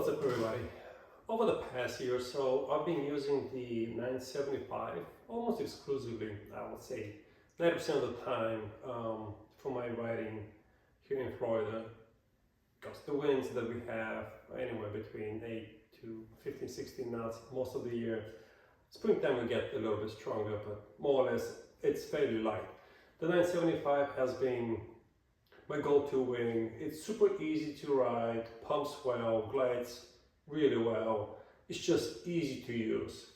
What's up, everybody? Over the past year or so, I've been using the 975 almost exclusively, I would say 90% of the time, for my riding here in Florida, because the winds that we have are anywhere between 8 to 15, 16 knots most of the year. Springtime we get a little bit stronger, but more or less it's fairly light. The 975 has been my go-to wing. It's super easy to ride, pumps well, glides really well. It's just easy to use.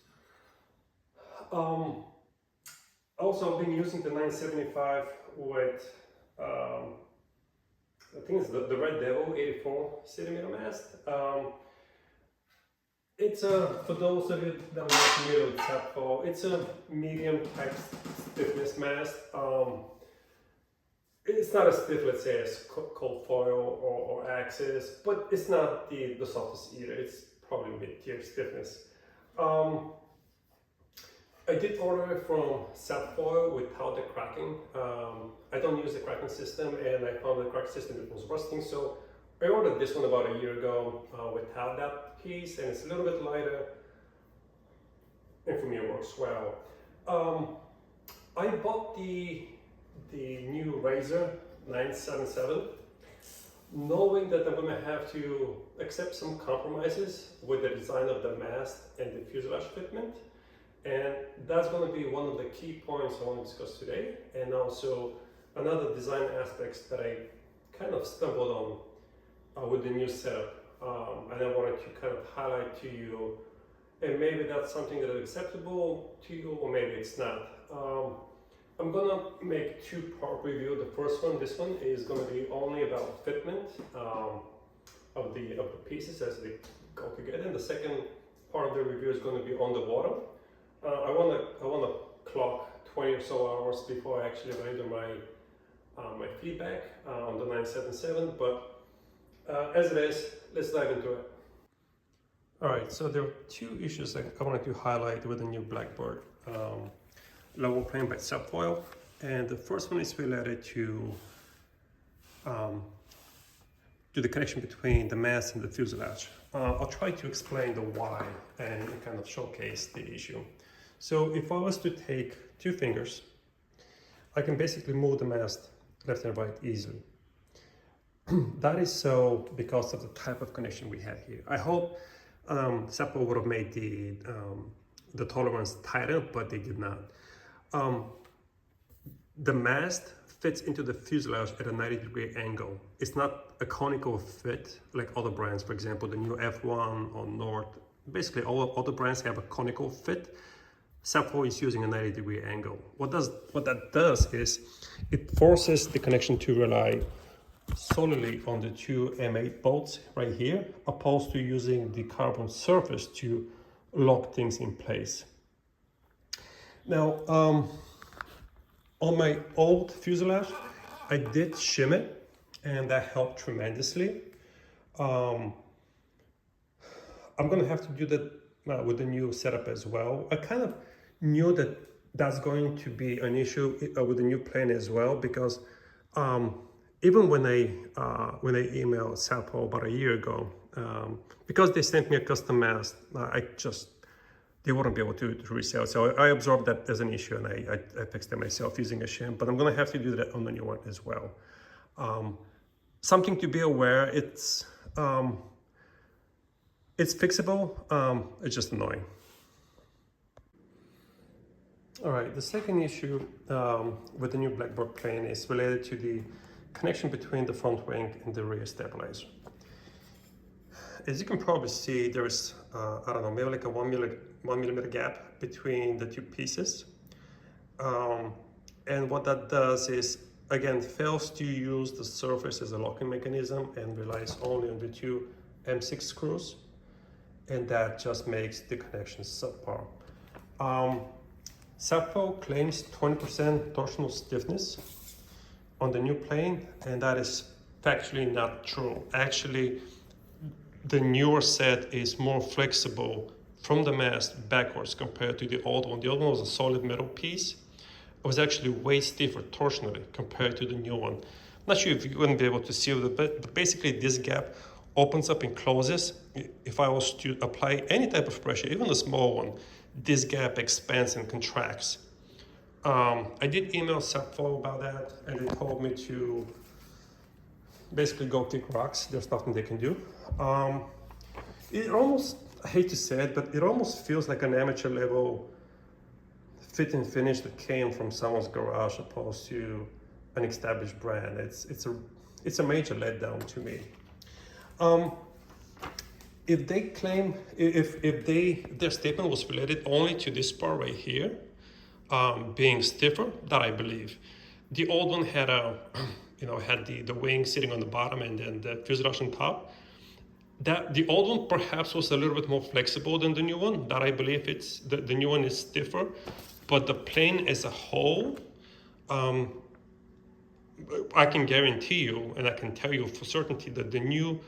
Also, I've been using the 975 with, I think it's the Red Devil 84 centimeter mast. It's for those of you that are not familiar with SABFOIL, it's a medium type stiffness mast. It's not as stiff, let's say, as cold foil or axis, but it's not the softest either. It's probably mid-tier stiffness. I did order it from SABFOIL without the cracking. I don't use the cracking system, and I found the crack system that was rusting, so I ordered this one about a year ago without that piece, and it's a little bit lighter, and for me it works well. I bought the new Razor 977, knowing that I'm going to have to accept some compromises with the design of the mast and the fuselage fitment, and that's going to be one of the key points I want to discuss today, and also another design aspects that I kind of stumbled on with the new setup, and I wanted to kind of highlight to you, and maybe that's something that is acceptable to you, or maybe it's not. I'm gonna make two-part review. The first one, this one, is gonna be only about fitment of the pieces as they go together. And the second part of the review is gonna be on the water. I wanna clock 20 or so hours before I actually render my feedback on the 977. But as it is, let's dive into it. All right. So there are two issues that I wanted to highlight with the new Blackbird level plane by SABFOIL, and the first one is related to the connection between the mast and the fuselage. I'll try to explain the why and kind of showcase the issue. So if I was to take two fingers, I can basically move the mast left and right easily. That is so because of the type of connection we have here. I hope SABFOIL would have made the tolerance tighter, but they did not. The mast fits into the fuselage at a 90-degree angle. It's not a conical fit like other brands, for example, the new F1 or Nord. Basically, all other brands have a conical fit. SABFOIL is using a 90-degree angle. What that does is it forces the connection to rely solely on the two M8 bolts right here, opposed to using the carbon surface to lock things in place. Now, on my old fuselage, I did shim it, and that helped tremendously. I'm gonna have to do that with the new setup as well. I kind of knew that that's going to be an issue with the new plane as well, because even when I emailed SABFOIL about a year ago, because they sent me a custom mast, they wouldn't be able to resell. So I absorbed that as an issue, and I fixed it myself using a shim, but I'm gonna have to do that on the new one as well. Something to be aware, it's fixable, it's just annoying. All right, the second issue with the new Blackbird plane is related to the connection between the front wing and the rear stabilizer. As you can probably see, there is, I don't know, maybe like a 1 millimeter gap between the two pieces. And what that does is, again, fails to use the surface as a locking mechanism and relies only on the two M6 screws. And that just makes the connection subpar. SABFOIL claims 20% torsional stiffness on the new plane, and that is factually not true. Actually, the newer set is more flexible from the mast backwards compared to the old one. The old one was a solid metal piece. It was actually way stiffer torsionally compared to the new one. I'm not sure if you're going to be able to see it, but basically this gap opens up and closes. If I was to apply any type of pressure, even a small one, this gap expands and contracts. I did email SABFOIL about that, and they told me to basically go kick rocks. There's nothing they can do. It almost, I hate to say it, but it almost feels like an amateur level fit and finish that came from someone's garage opposed to an established brand. It's a major letdown to me. If they claim, if their statement was related only to this part right here, being stiffer, that I believe. The old one had had the wing sitting on the bottom and then the fuselage on top. That the old one perhaps was a little bit more flexible than the new one. That I believe it's the new one is stiffer, but the plane as a whole, I can guarantee you, and I can tell you for certainty that the new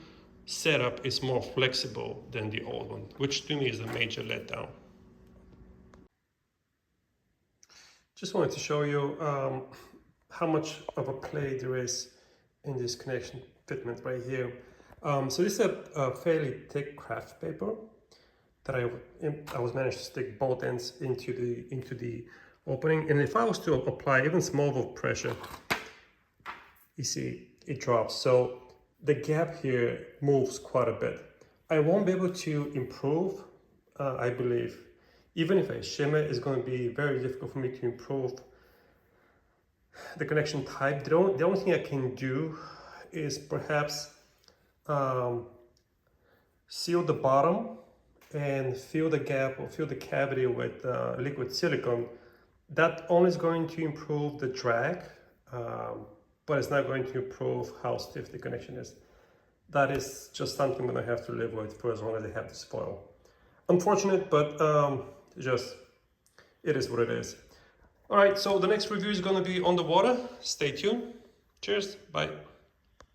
setup is more flexible than the old one, which to me is a major letdown. Just wanted to show you how much of a play there is in this connection fitment right here. So this is a fairly thick craft paper that I was managed to stick both ends into the opening, and if I was to apply even small of pressure, you see it drops. So the gap here moves quite a bit. I won't be able to improve, I believe. Even if I shim it, it's going to be very difficult for me to improve the connection type. The only thing I can do is perhaps seal the bottom and fill the gap or fill the cavity with liquid silicone. That only is going to improve the drag, but it's not going to improve how stiff the connection is. That is just something that I have to live with for as long as I have this foil. Unfortunate, but it is what it is. All right, so the next review is going to be on the water. Stay tuned. Cheers. Bye.